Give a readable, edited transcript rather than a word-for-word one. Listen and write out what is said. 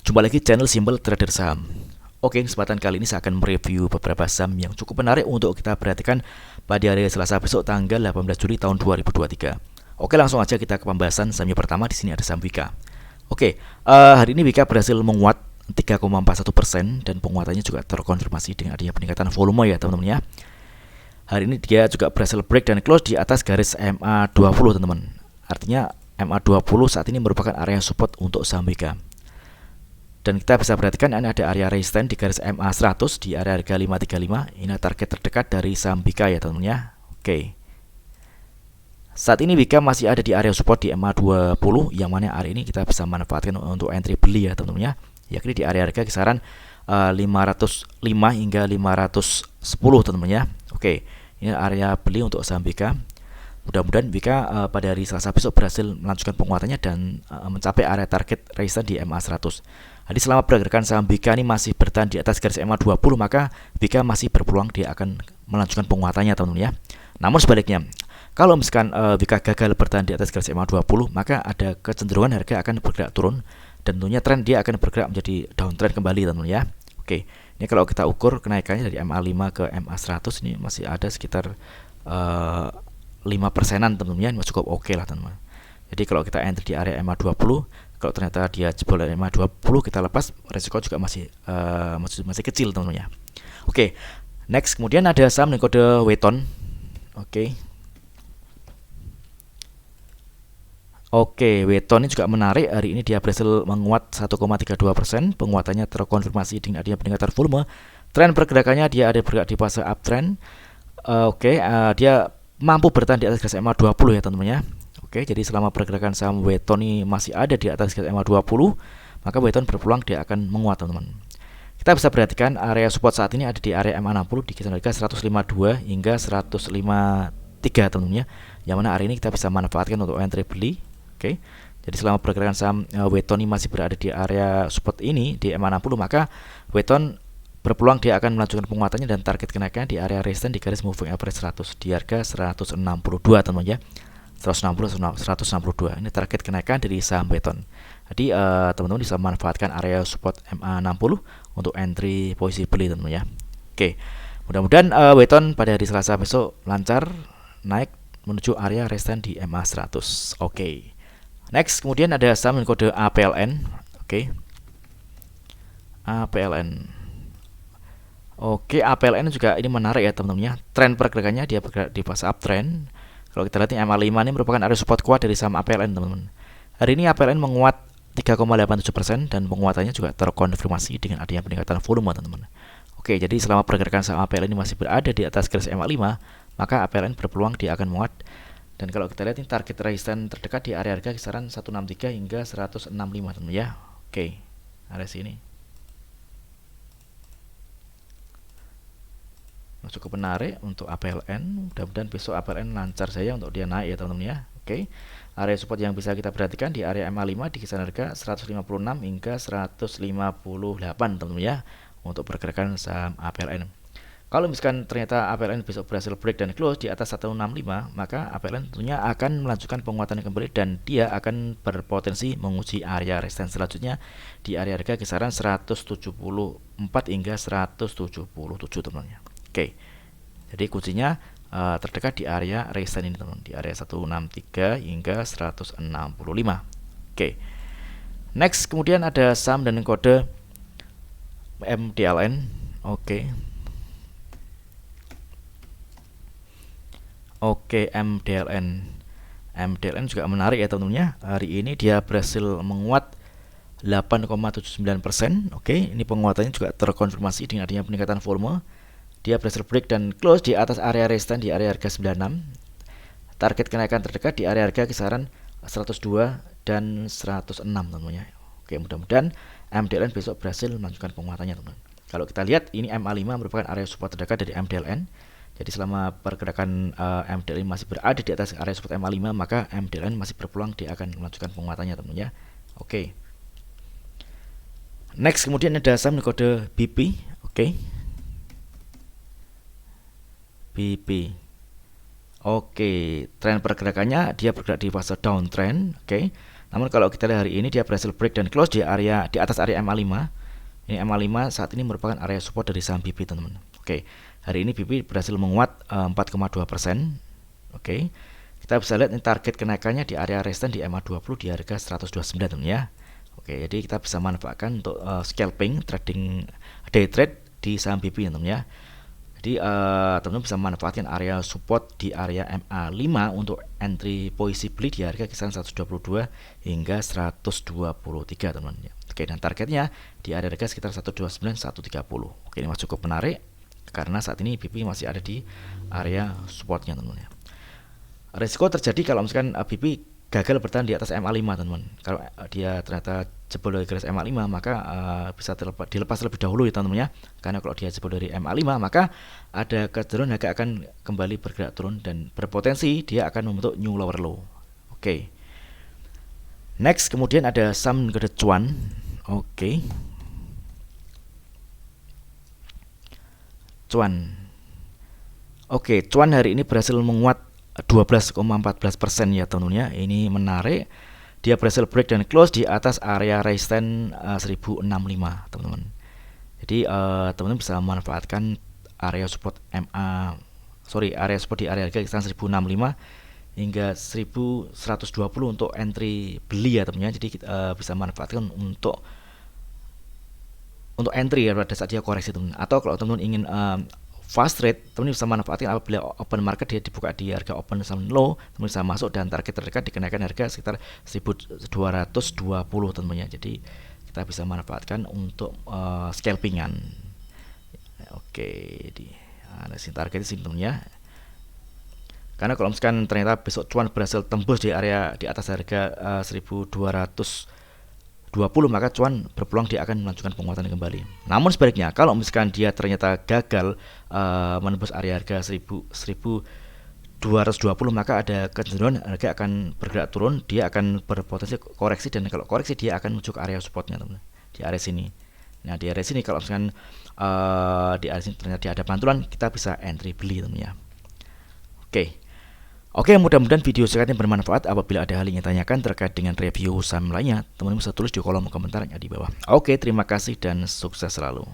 Jumpa lagi channel Simple Trader Saham. Oke, kesempatan kali ini saya akan mereview beberapa saham yang cukup menarik untuk kita perhatikan pada hari Selasa besok tanggal 18 Juli tahun 2023. Oke, langsung aja kita ke pembahasan saham yang pertama. Di sini ada saham Wika. Oke, hari ini Wika berhasil menguat 3,41% dan penguatannya juga terkonfirmasi dengan adanya peningkatan volume ya teman-teman ya. Hari ini dia juga berhasil break dan close di atas garis MA20 teman-teman. Artinya MA20 saat ini merupakan area support untuk saham Wika. Dan kita bisa perhatikan ini ada area resistance di garis MA100 di area harga 535. Ini target terdekat dari saham Wika ya teman-teman ya. Oke. Saat ini Wika masih ada di area support di MA20 yang mana hari ini kita bisa manfaatkan untuk entry beli ya teman-teman ya. Yakni di area harga kisaran 505 hingga 510 teman-teman ya. Oke. Ini area beli untuk saham Wika. Mudah-mudahan Wika pada hari Selasa besok berhasil melanjutkan penguatannya dan mencapai area target resistance di MA100. Jadi selama pergerakan saham Wika ini masih bertahan di atas garis MA20, maka Wika masih berpeluang dia akan melanjutkan penguatannya teman-teman ya. Namun sebaliknya, kalau misalkan Wika gagal bertahan di atas garis MA20, maka ada kecenderungan harga akan bergerak turun dan tentunya tren dia akan bergerak menjadi downtrend kembali teman-teman ya. Oke, ini kalau kita ukur kenaikannya dari MA5 ke MA100 ini masih ada sekitar 5%-an teman-teman ya, ini cukup oke lah teman-teman. Jadi kalau kita entry di area MA20, kalau ternyata dia jebol dari MA20 kita lepas, resiko juga masih kecil teman-teman ya. Oke, next kemudian ada saham dengan kode Weton. Oke, Weton ini juga menarik. Hari ini dia berhasil menguat 1,32%. Penguatannya terkonfirmasi dengan adanya peningkatan volume. Tren pergerakannya dia ada bergerak di fase uptrend. Dia mampu bertahan di atas garis MA20 ya teman-teman ya. Oke, jadi selama pergerakan saham Weton ini masih ada di atas garis MA20, maka Weton berpeluang dia akan menguat teman-teman. Kita bisa perhatikan area support saat ini ada di area MA60 di kisaran harga 152 hingga 153 teman-teman ya. Yang mana hari ini kita bisa manfaatkan untuk entry beli. Oke. Jadi selama pergerakan saham Weton ini masih berada di area support ini di MA60, maka Weton berpeluang dia akan melanjutkan penguatannya dan target kenaikannya di area resistance di garis moving average 100 di harga 162 teman-teman ya. 162. Ini target kenaikan dari saham Weton. Jadi teman-teman bisa manfaatkan area support MA60 untuk entry posisi beli teman-teman ya. Oke. Mudah-mudahan Weton pada hari Selasa besok lancar naik menuju area resistance di MA100. Oke. Next kemudian ada saham dengan kode APLN. Oke. APLN juga ini menarik ya teman-teman ya. Tren pergerakannya dia bergerak di fase uptrend. Kalau kita lihat MA5 ini merupakan area support kuat dari saham APLN teman-teman. Hari ini APLN menguat 3,87% dan penguatannya juga terkonfirmasi dengan adanya peningkatan volume teman-teman. Oke, jadi selama pergerakan saham APLN ini masih berada di atas garis MA5, maka APLN berpeluang dia akan menguat. Dan kalau kita lihat ini target resistance terdekat di area harga kisaran 163 hingga 165 teman-teman ya. Oke, area sini. Cukup menarik untuk APLN. Mudah-mudahan besok APLN lancar saja untuk dia naik ya teman-teman ya. Oke. Area support yang bisa kita perhatikan di area MA5 di kisaran harga 156 hingga 158 teman-teman ya untuk pergerakan saham APLN. Kalau misalkan ternyata APLN besok berhasil break dan close di atas 165, maka APLN tentunya akan melanjutkan penguatan kembali dan dia akan berpotensi menguji area resistance selanjutnya di area harga kisaran 174 hingga 177 teman-teman ya. Oke, jadi kuncinya terdekat di area resistance ini teman, di area 163 hingga 165. Oke, next kemudian ada saham dengan kode MDLN. Oke, MDLN juga menarik ya teman-teman ya. Hari ini dia berhasil menguat 8,79%. Oke, ini penguatannya juga terkonfirmasi dengan adanya peningkatan volume. Dia berhasil break dan close di atas area resistance di area harga 96. Target kenaikan terdekat di area harga kisaran 102 dan 106 teman-teman ya. Oke, mudah-mudahan MDLN besok berhasil melanjutkan penguatannya teman-teman. Kalau kita lihat ini MA5 merupakan area support terdekat dari MDLN. Jadi selama pergerakan MDLN masih berada di atas area support MA5, maka MDLN masih berpeluang dia akan melanjutkan penguatannya teman-teman ya. Oke. Next kemudian ada saham kode BP. BP. Oke, tren pergerakannya dia bergerak di fase downtrend. Oke. Namun kalau kita lihat hari ini dia berhasil break dan close di atas area MA5. Ini MA5 saat ini merupakan area support dari saham BP, teman-teman. Oke, hari ini BP berhasil menguat 4,2%. Oke, kita bisa lihat ini target kenaikannya di area resistance di MA20 di harga 129, teman ya. Oke, jadi kita bisa manfaatkan untuk scalping, trading day trade di saham BP, teman ya. Jadi teman-teman bisa manfaatkan area support di area MA5 untuk entry posisi beli di harga kisaran 122 hingga 123, teman ya. Oke, dan targetnya di area harga sekitar 129 130. Oke, ini masih cukup menarik karena saat ini BP masih ada di area supportnya, teman-teman ya. Risiko terjadi kalau misalkan BP gagal bertahan di atas MA5, teman-teman. Kalau dia ternyata jebol dari garis MA5 maka bisa dilepas lebih dahulu ya, teman-teman ya. Karena kalau dia jebol dari MA5 maka ada kecenderungan harga akan kembali bergerak turun dan berpotensi dia akan membentuk new lower low. Oke. Next, kemudian ada saham negara cuan. Oke. Cuan. Oke, cuan hari ini berhasil menguat 12,14% ya, teman-teman ya. Ini menarik. Dia berhasil break dan close di atas area resistance 1065, teman-teman. Jadi teman-teman bisa memanfaatkan area support area support di area harga kisaran 1065 hingga 1120 untuk entry beli ya, teman-teman. Jadi kita bisa manfaatkan untuk entry ya pada saat dia koreksi, teman-teman. Atau kalau teman-teman ingin fast trade, teman-teman bisa manfaatkan apabila open market dia dibuka di harga open sama low, teman-teman bisa masuk dan target terdekat dikenakan harga sekitar 1220, teman-teman ya. Jadi kita bisa manfaatkan untuk scalpingan. Oke, di sini target sini, teman-teman ya. Karena kalau misalkan ternyata besok cuan berhasil tembus di area di atas harga 1220, maka cuan berpeluang dia akan melanjutkan penguatan kembali. Namun sebaliknya, kalau misalkan dia ternyata gagal menembus area harga 1220, maka ada kecenderungan harga akan bergerak turun, dia akan berpotensi koreksi, dan kalau koreksi dia akan menuju ke area supportnya, teman-teman, di area sini. Nah, di area sini kalau misalkan di area sini ternyata dia ada pantulan, kita bisa entry beli, teman-teman ya. Oke, mudah-mudahan video singkat ini bermanfaat. Apabila ada hal yang ditanyakan terkait dengan review saham lainnya, teman-teman bisa tulis di kolom komentarnya di bawah. Oke, terima kasih dan sukses selalu.